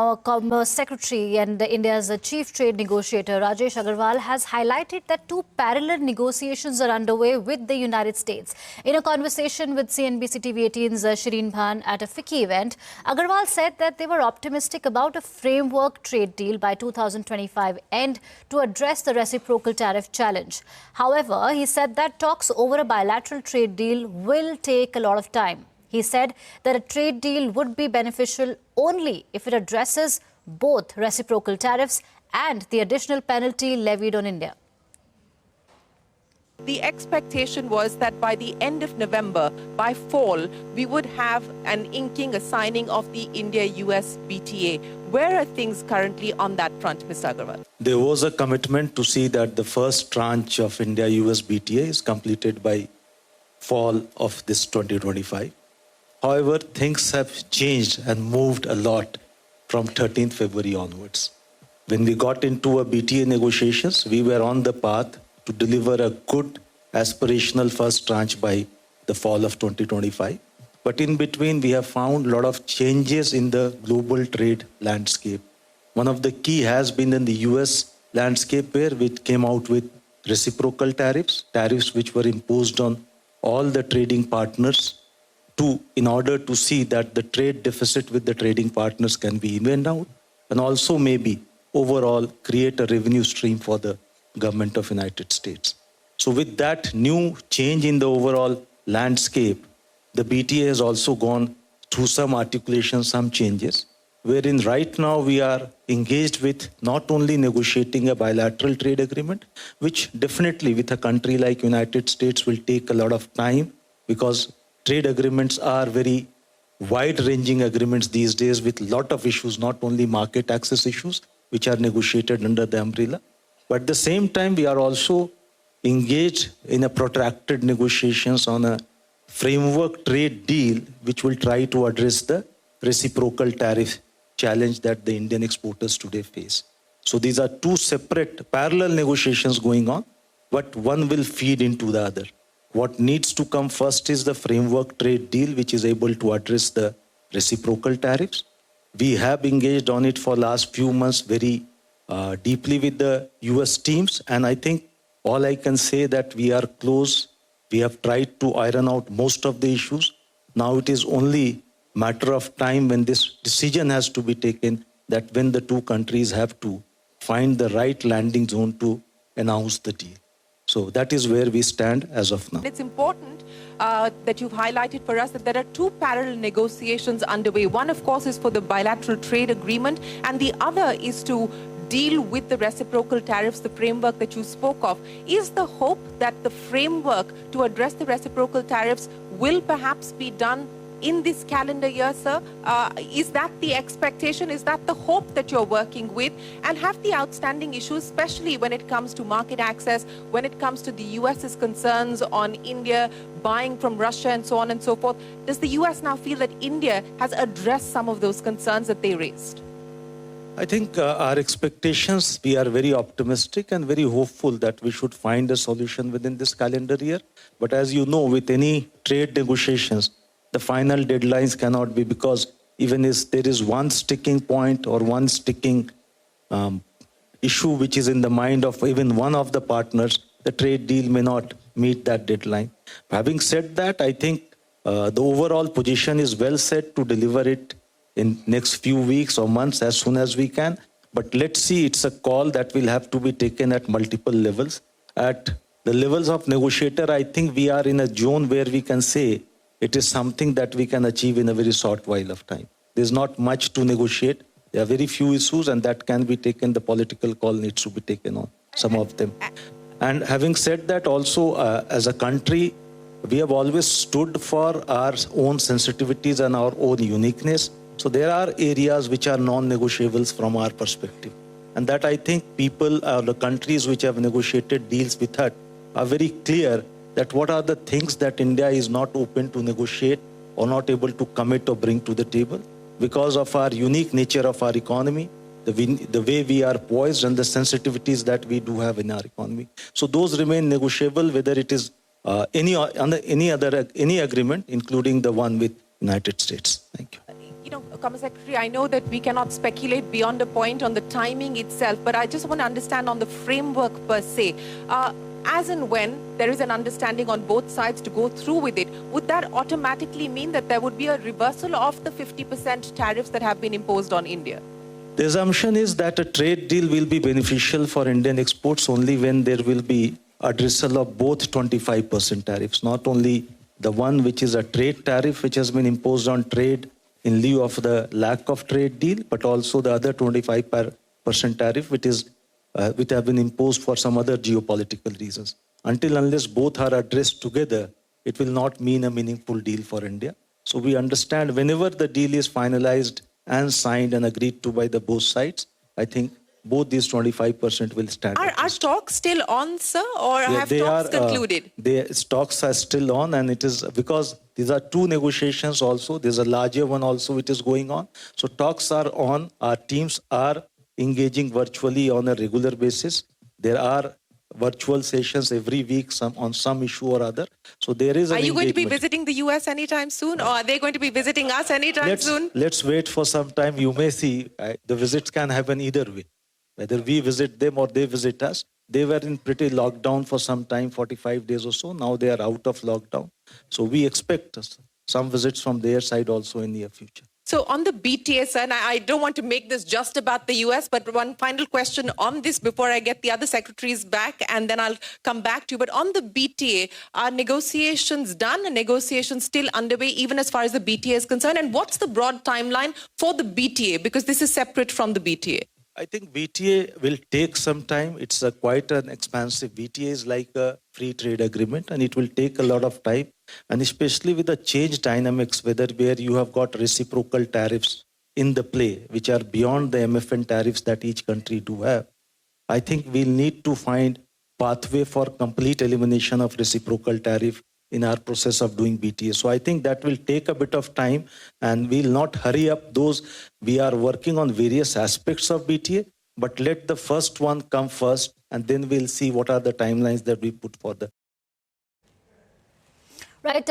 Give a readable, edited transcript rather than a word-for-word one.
Our Commerce Secretary and India's Chief Trade Negotiator Rajesh Agarwal has highlighted that two parallel negotiations are underway with the United States. In a conversation with CNBC TV18's Shireen Bhan at a FICCI event, Agarwal said that they were optimistic about a framework trade deal by 2025 end to address the reciprocal tariff challenge. However, he said that talks over a bilateral trade deal will take a lot of time. He said that a trade deal would be beneficial only if it addresses both reciprocal tariffs and the additional penalty levied on India. The expectation was that by the end of November, by fall, we would have an inking, a signing of the India-US BTA. Where are things currently on that front, Mr. Agarwal? There was a commitment to see that the first tranche of India-US BTA is completed by fall of this 2025. However, things have changed and moved a lot from 13th February onwards. When we got into a BTA negotiations, we were on the path to deliver a good aspirational first tranche by the fall of 2025. But in between, we have found a lot of changes in the global trade landscape. One of the key has been in the US landscape, where we came out with reciprocal tariffs, tariffs which were imposed on all the trading partners in order to see that the trade deficit with the trading partners can be evened out, and also maybe overall create a revenue stream for the government of United States. So with that new change in the overall landscape, the BTA has also gone through some articulation, some changes, wherein right now we are engaged with not only negotiating a bilateral trade agreement, which definitely with a country like United States will take a lot of time, because trade agreements are very wide-ranging agreements these days with a lot of issues, not only market access issues, which are negotiated under the umbrella. But at the same time, we are also engaged in a protracted negotiations on a framework trade deal, which will try to address the reciprocal tariff challenge that the Indian exporters today face. So these are two separate parallel negotiations going on, but one will feed into the other. What needs to come first is the framework trade deal, which is able to address the reciprocal tariffs. We have engaged on it for last few months very deeply with the US teams. And I think all I can say that we are close. We have tried to iron out most of the issues. Now it is only a matter of time when this decision has to be taken, that when the two countries have to find the right landing zone to announce the deal. So that is where we stand as of now. It's important that you've highlighted for us that there are two parallel negotiations underway. One, of course, is for the bilateral trade agreement, and the other is to deal with the reciprocal tariffs, the framework that you spoke of. Is the hope that the framework to address the reciprocal tariffs will perhaps be done in this calendar year, sir? Is that the expectation? Is that the hope that you're working with? And have the outstanding issues, especially when it comes to market access, when it comes to the US's concerns on India buying from Russia and so on and so forth, does the US now feel that India has addressed some of those concerns that they raised? I think our expectations, we are very optimistic and very hopeful that we should find a solution within this calendar year. But as you know, with any trade negotiations, the final deadlines cannot be, because even if there is one sticking point or one sticking issue which is in the mind of even one of the partners, the trade deal may not meet that deadline. Having said that, I think the overall position is well set to deliver it in next few weeks or months as soon as we can. But let's see, it's a call that will have to be taken at multiple levels. At the levels of negotiator, I think we are in a zone where we can say it is something that we can achieve in a very short while of time. There's not much to negotiate. There are very few issues, and that can be taken. The political call needs to be taken on some of them. And having said that, also as a country, we have always stood for our own sensitivities and our own uniqueness. So there are areas which are non-negotiables from our perspective. And that I think people, the countries which have negotiated deals with us are very clear that what are the things that India is not open to negotiate or not able to commit or bring to the table because of our unique nature of our economy, the way we are poised and the sensitivities that we do have in our economy. So those remain negotiable, whether it is any agreement, including the one with United States. Thank you. Commerce Secretary, I know that we cannot speculate beyond a point on the timing itself, but I just want to understand on the framework per se. As and when there is an understanding on both sides to go through with it, would that automatically mean that there would be a reversal of the 50% tariffs that have been imposed on India? The assumption is that a trade deal will be beneficial for Indian exports only when there will be addressal of both 25% tariffs, not only the one which is a trade tariff which has been imposed on trade in lieu of the lack of trade deal, but also the other 25% tariff which have been imposed for some other geopolitical reasons. Until unless both are addressed together, it will not mean a meaningful deal for India. So we understand whenever the deal is finalized and signed and agreed to by the both sides, I think both these 25% will stand. Are talks still on, sir, or have they talks are, concluded? The talks are still on, and it is because these are two negotiations also. There's a larger one also which is going on. So talks are on. Our teams are engaging virtually on a regular basis. There are virtual sessions every week on some issue or other. So there is an Are you going to be engagement. visiting the US anytime soon, or are they going to be visiting us anytime soon? Let's wait for some time. You may see the visits can happen either way. Whether we visit them or they visit us. They were in pretty lockdown for some time, 45 days or so. Now they are out of lockdown. So we expect some visits from their side also in the near future. So on the BTA, sir, and I don't want to make this just about the US, but one final question on this before I get the other secretaries back, and then I'll come back to you. But on the BTA, are negotiations done? Are negotiations still underway, even as far as the BTA is concerned? And what's the broad timeline for the BTA? Because this is separate from the BTA. I think BTA will take some time. It's quite an expansive. BTA is like a free trade agreement, and it will take a lot of time. And especially with the change dynamics, where you have got reciprocal tariffs in the play, which are beyond the MFN tariffs that each country do have. I think we'll need to find pathway for complete elimination of reciprocal tariff in our process of doing BTA. So I think that will take a bit of time, and we'll not hurry up those. We are working on various aspects of BTA, but let the first one come first, and then we'll see what are the timelines that we put for the Right.